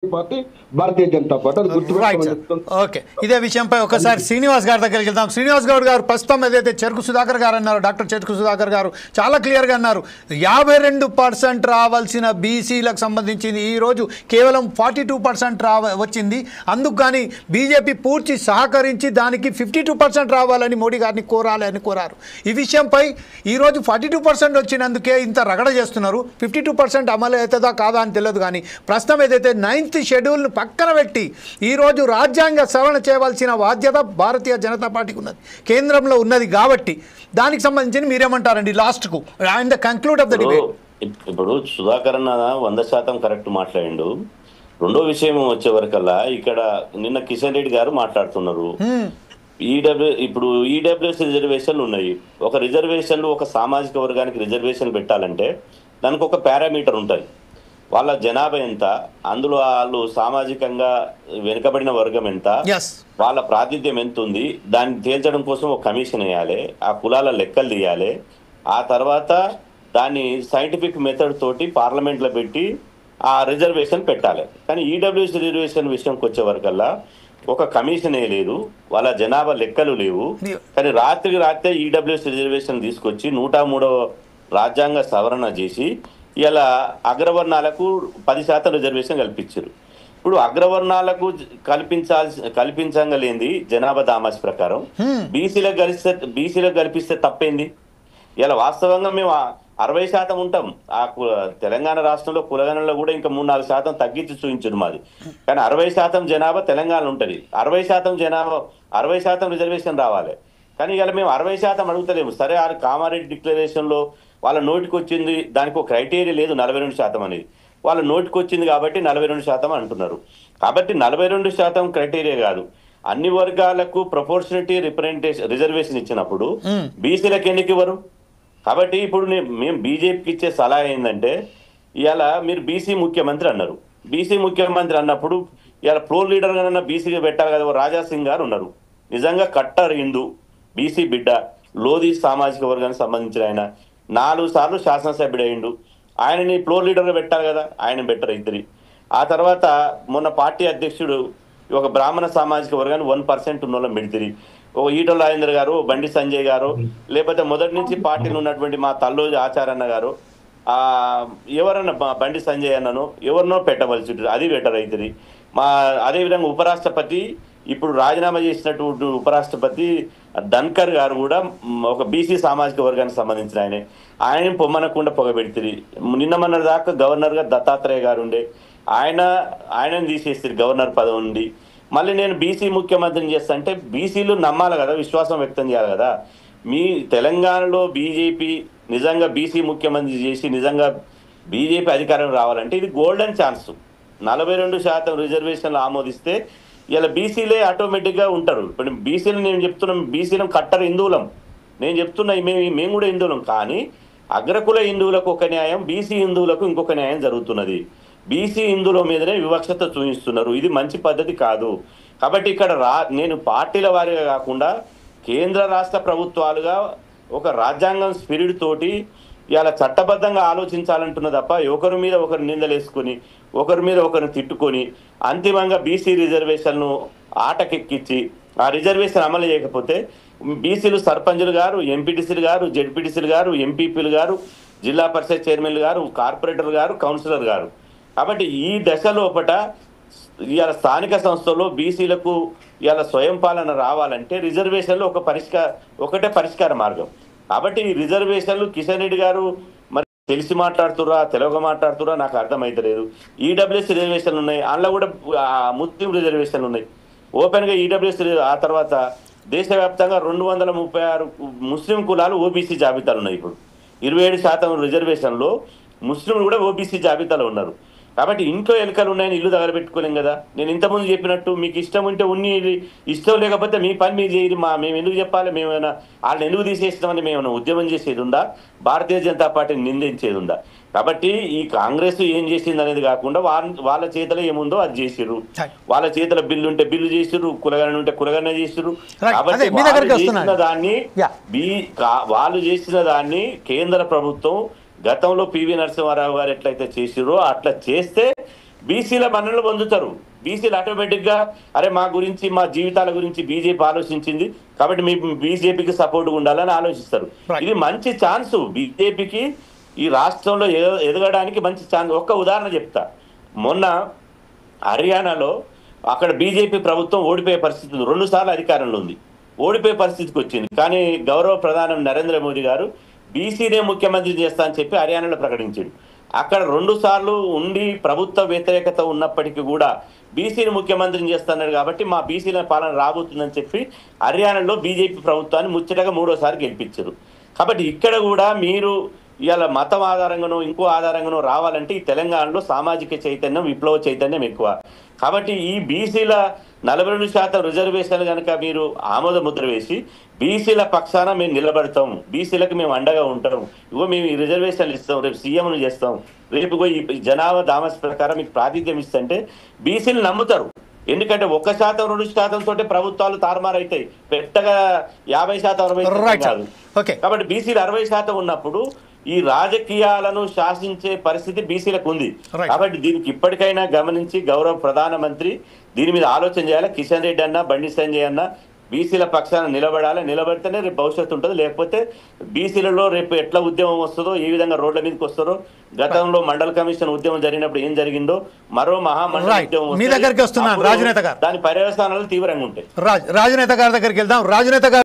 Party Bharatiya Janata party అది right sir. Okay, ఇదే విషయంపై ఒకసారి శ్రీనివాస్ గారి దగ్గరికి వెళ్దాం. శ్రీనివాస్ గౌడ్ గారు, ప్రస్తుతం ఏదైతే చెరుకు సుధాకర్ గారు అన్నారు, డాక్టర్ చెరుకు సుధాకర్ గారు చాలా క్లియర్గా అన్నారు, 52% రావాల్సిన బీసీలకు సంబంధించింది ఈరోజు కేవలం 42% వచ్చింది. అందుకు కానీ బీజేపీ పూర్తి సహకరించి దానికి 52% రావాలని మోడీ గారిని కోరాలని కోరారు. ఈ విషయంపై ఈరోజు 42% వచ్చినందుకే ఇంత రగడ చేస్తున్నారు. 52% అమలు అవుతుందా కాదా అని తెలియదు. కానీ ప్రస్తుతం ఏదైతే 9th షెడ్యూల్ను పక్కన పెట్టి ఈరోజు రాజ్యాంగ సవరణ చేయవలసిన బాధ్యత భారతీయ జనతా పార్టీకి ఉన్నది, కేంద్రంలో ఉన్నది. కాబట్టి దానికి సంబంధించి మీరేమంటారండి లాస్ట్కు and the conclude of the debate? ఇప్పుడు సుధాకర్ అన్న 100% కరెక్ట్ మాట్లాడిండు. రెండో విషయం వచ్చే వరకల్లా ఇక్కడ నిన్న కిషన్ రెడ్డి గారు మాట్లాడుతున్నారు. ఇప్పుడు ఈడబ్ల్యూఎస్ రిజర్వేషన్లు ఉన్నాయి. ఒక రిజర్వేషన్లు ఒక సామాజిక వర్గానికి రిజర్వేషన్ పెట్టాలంటే దానికి ఒక పారామీటర్ ఉంటుంది. వాళ్ళ జనాభా ఎంత, అందులో వాళ్ళు సామాజికంగా వెనుకబడిన వర్గం ఎంత, వాళ్ళ ప్రాతినిధ్యం ఎంత ఉంది, దాన్ని తేల్చడం కోసం ఒక కమిషన్ వేయాలి, ఆ కులాల లెక్కలు తీయాలి, ఆ తర్వాత దాన్ని సైంటిఫిక్ మెథడ్ తోటి పార్లమెంట్లో పెట్టి ఆ రిజర్వేషన్ పెట్టాలి. కానీ ఈడబ్ల్యూఎస్ రిజర్వేషన్ విషయంకి వచ్చే వరకల్లా ఒక కమిషన్ లేదు, వాళ్ళ జనాభా లెక్కలు లేవు. కానీ రాత్రికి రాత్రే ఈడబ్ల్యూఎస్ రిజర్వేషన్ తీసుకొచ్చి 103వ రాజ్యాంగ సవరణ చేసి ఇలా అగ్రవర్ణాలకు 10% రిజర్వేషన్ కల్పించారు. ఇప్పుడు అగ్రవర్ణాలకు కల్పించగలేంది జనాభా దామాస్ ప్రకారం బీసీలకు కల్పిస్తే తప్పేంది? ఇలా వాస్తవంగా మేము 60% ఉంటాం. ఆ తెలంగాణ రాష్ట్రంలో కులగణంలో కూడా ఇంకా 3-4% తగ్గించి చూపించారు మాది. కానీ 60% జనాభా తెలంగాణ ఉంటుంది. 60% జనాభా 60% రిజర్వేషన్ రావాలి. కానీ ఇలా మేము 60% అడుగుతలేము. సరే, ఆ కామారెడ్డి డిక్లరేషన్లో వాళ్ళ నోటికి వచ్చింది, దానికి ఒక క్రైటీరియా లేదు 42% అనేది. వాళ్ళ నోటికి వచ్చింది కాబట్టి 42% అంటున్నారు. కాబట్టి 42% క్రైటీరియా కాదు, అన్ని వర్గాలకు ప్రపోర్షనటీ రిజర్వేషన్ ఇచ్చినప్పుడు బీసీలకు ఎందుకు ఇవ్వరు? కాబట్టి ఇప్పుడు మేము బీజేపీకి ఇచ్చే సలహా ఏంటంటే, ఇవాళ మీరు బీసీ ముఖ్యమంత్రి అన్నారు. బీసీ ముఖ్యమంత్రి అన్నప్పుడు ఇవాళ ప్రో లీడర్ గా బీసీగా పెట్టాలి కదా. రాజాసింగ్ గారు ఉన్నారు, నిజంగా కట్టర్ హిందూ, బీసీ బిడ్డ, లోధి సామాజిక వర్గానికి సంబంధించిన ఆయన 4 సార్లు శాసనసభ్యుడు అయ్యిండు. ఆయనని ప్రో లీడర్గా పెట్టాలి కదా, ఆయన బెటర్ ఇద్దరి. ఆ తర్వాత మొన్న పార్టీ అధ్యక్షుడు ఒక బ్రాహ్మణ సామాజిక వర్గాన్ని 1% ఉన్న వాళ్ళని పెడితే ఓ ఈటల రాజేందర్ గారు, బండి సంజయ్ గారు, లేకపోతే మొదటి నుంచి పార్టీలు ఉన్నటువంటి మా తల్లోజు ఆచారన్న గారు, ఎవరన్నా బండి సంజయ్ అన్నను ఎవరినో పెట్టవలసి ఉంటుంది, అది బెటర్ అవుతుంది. అదేవిధంగా ఉపరాష్ట్రపతి, ఇప్పుడు రాజీనామా చేసినటువంటి ఉపరాష్ట్రపతి ధన్కర్ గారు కూడా ఒక బీసీ సామాజిక వర్గానికి సంబంధించిన ఆయన పొమ్మనకుండా పొగబెడుతుంది. నిన్న మొన్న దాకా గవర్నర్గా దత్తాత్రేయ గారు ఉండే, ఆయనను తీసేస్తారు గవర్నర్ పదవి నుండి. మళ్ళీ నేను బీసీ ముఖ్యమంత్రిని చేస్తా అంటే బీసీలు నమ్మాలి కదా, విశ్వాసం వ్యక్తం చేయాలి కదా. మీ తెలంగాణలో బీజేపీ నిజంగా బీసీ ముఖ్యమంత్రి చేసి నిజంగా బీజేపీ అధికారం రావాలంటే ఇది గోల్డెన్ ఛాన్స్. 42% రిజర్వేషన్లు ఆమోదిస్తే ఇలా బీసీలే ఆటోమేటిక్గా ఉంటారు. ఇప్పుడు బీసీలు నేను చెప్తున్నాం, బీసీలం కట్టర్ హిందువులం, నేను చెప్తున్నా మేము కూడా హిందువులం. కానీ అగ్రకుల హిందువులకు ఒక న్యాయం, బీసీ హిందువులకు ఇంకొక న్యాయం జరుగుతున్నది. బీసీ హిందువుల మీదనే వివక్షత చూపిస్తున్నారు, ఇది మంచి పద్ధతి కాదు. కాబట్టి ఇక్కడ నేను పార్టీల వారిగా కాకుండా కేంద్ర రాష్ట్ర ప్రభుత్వాలుగా ఒక రాజ్యాంగం స్పిరిట్ తోటి ఇలా చట్టబద్ధంగా ఆలోచించాలంటున్న తప్ప ఒకరి మీద ఒకరు నిందలేసుకొని ఒకరి మీద ఒకరిని తిట్టుకొని అంతిమంగా బీసీ రిజర్వేషన్ను ఆటకెక్కించి ఆ రిజర్వేషన్ అమలు చేయకపోతే బీసీలు సర్పంచులు గారు, ఎంపీటీసీలు గారు, జెడ్పీటీసీలు గారు, ఎంపీపీలు గారు, జిల్లా పరిషత్ చైర్మన్లు గారు, కార్పొరేటర్ గారు, కౌన్సిలర్ గారు. కాబట్టి ఈ దశ లోపట ఇవాళ స్థానిక సంస్థల్లో బీసీలకు ఇవాళ స్వయం పాలన రావాలంటే రిజర్వేషన్లు ఒకటే పరిష్కార మార్గం. కాబట్టి ఈ రిజర్వేషన్లు కిషన్ రెడ్డి గారు మరి తెలిసి మాట్లాడుతురా తెలుగుగా మాట్లాడుతురా నాకు అర్థమైతలేదు. ఈడబ్ల్యూఎస్ రిజర్వేషన్లు ఉన్నాయి, అందులో కూడా ముస్లిం రిజర్వేషన్లు ఉన్నాయి ఓపెన్గా ఈడబ్ల్యూఎస్. ఆ తర్వాత దేశవ్యాప్తంగా 236 ముస్లిం కులాలు ఓబీసీ జాబితాలు ఉన్నాయి. ఇప్పుడు 27% రిజర్వేషన్లో ముస్లింలు కూడా ఓబీసీ జాబితాలో ఉన్నారు. కాబట్టి ఇంట్లో ఎలుకలు ఉన్నాయని ఇల్లు తగలబెట్టుకోలేం కదా. నేను ఇంతకుముందు చెప్పినట్టు మీకు ఇష్టం ఉంటే ఉన్ని, ఇష్టం లేకపోతే మీ పని మీరు చేయరు. మేము ఎందుకు చెప్పాలి? మేమైనా వాళ్ళని ఎందుకు తీసేస్తామని మేమైనా ఉద్యమం చేసేది ఉందా? భారతీయ జనతా పార్టీని నిందించేది ఉందా? కాబట్టి ఈ కాంగ్రెస్ ఏం చేసింది అనేది కాకుండా వాళ్ళ చేతిలో ఏముందో అది చేసిర్రు. వాళ్ళ చేతిలో బిల్లు ఉంటే బిల్లు చేసిర్రు, కులగణ ఉంటే కులగణ చేసిర్రు. కాబట్టి వాళ్ళు చేసిన దాన్ని కేంద్ర ప్రభుత్వం గతంలో పివి నరసింహారావు గారు ఎట్లయితే చేసిరో అట్లా చేస్తే బీసీల మన్ననలు పొందుతారు. బీసీలు ఆటోమేటిక్ గా అరే మా గురించి మా జీవితాల గురించి బీజేపీ ఆలోచించింది కాబట్టి మీ బీజేపీకి సపోర్ట్గా ఉండాలని ఆలోచిస్తారు. ఇది మంచి ఛాన్స్ బీజేపీకి ఈ రాష్ట్రంలో ఎదగడానికి మంచి ఛాన్స్. ఒక్క ఉదాహరణ చెప్తా. మొన్న హర్యానాలో అక్కడ బీజేపీ ప్రభుత్వం ఓడిపోయే పరిస్థితి ఉంది. 2 సార్లు అధికారంలో ఉంది, ఓడిపోయే పరిస్థితికి వచ్చింది. కానీ గౌరవ ప్రధాని నరేంద్ర మోదీ గారు బీసీనే ముఖ్యమంత్రి చేస్తా అని చెప్పి హర్యానాలో ప్రకటించాడు. అక్కడ 2 సార్లు ఉండి ప్రభుత్వ వ్యతిరేకత ఉన్నప్పటికీ కూడా బీసీని ముఖ్యమంత్రిని చేస్తున్నారు కాబట్టి మా బీసీల పాలన రాబోతుందని చెప్పి హర్యానాలో బీజేపీ ప్రభుత్వాన్ని ముచ్చటగా 3వసారి గెలిపించారు. కాబట్టి ఇక్కడ కూడా మీరు ఇవాళ మతం ఆధారంగానో ఇంకో ఆధారంగానో రావాలంటే ఈ తెలంగాణలో సామాజిక చైతన్యం, విప్లవ చైతన్యం ఎక్కువ. కాబట్టి ఈ బీసీల 42% రిజర్వేషన్లు కనుక మీరు ఆమోద ముద్ర వేసి బీసీల పక్షాన మేము నిలబడతాం, బీసీలకు మేము అండగా ఉంటాం, ఇగో మేము ఈ రిజర్వేషన్లు ఇస్తాం, రేపు సీఎంను చేస్తాం, రేపు ఈ జనాభా దామస్ ప్రకారం మీకు ప్రాతినిధ్యం ఇస్తుంటే బీసీలు నమ్ముతారు. ఎందుకంటే 1%, 2% తోటే ప్రభుత్వాలు తారుమారైతాయి, పెద్దగా 50%, 60% కాదు. కాబట్టి బీసీలు 60% ఉన్నప్పుడు ఈ రాజకీయాలను శాసించే పరిస్థితి బీసీలకు ఉంది. కాబట్టి దీనికి ఇప్పటికైనా గమనించి గౌరవ ప్రధానమంత్రి దీని మీద ఆలోచన చేయాలి. కిషన్ రెడ్డి అన్న, బండి సంజయ్ అన్న బీసీల పక్షాన నిలబడాలి. నిలబడితేనే రేపు భవిష్యత్తు ఉంటుంది. లేకపోతే బీసీలలో రేపు ఎట్లా ఉద్యమం వస్తుందో, ఏ విధంగా రోడ్ల మీదకి వస్తారో, గతంలో మండల కమిషన్ ఉద్యమం జరిగినప్పుడు ఏం జరిగిందో మరో మహామండల ఉద్యమం మీ దగ్గరికి వస్తున్నాను రాజనేత గారు, దాని పర్యవసానాలు తీవ్రంగా ఉంటాయి. రాజనేత గారి దగ్గరికి వెళ్దాం. రాజనేత గారు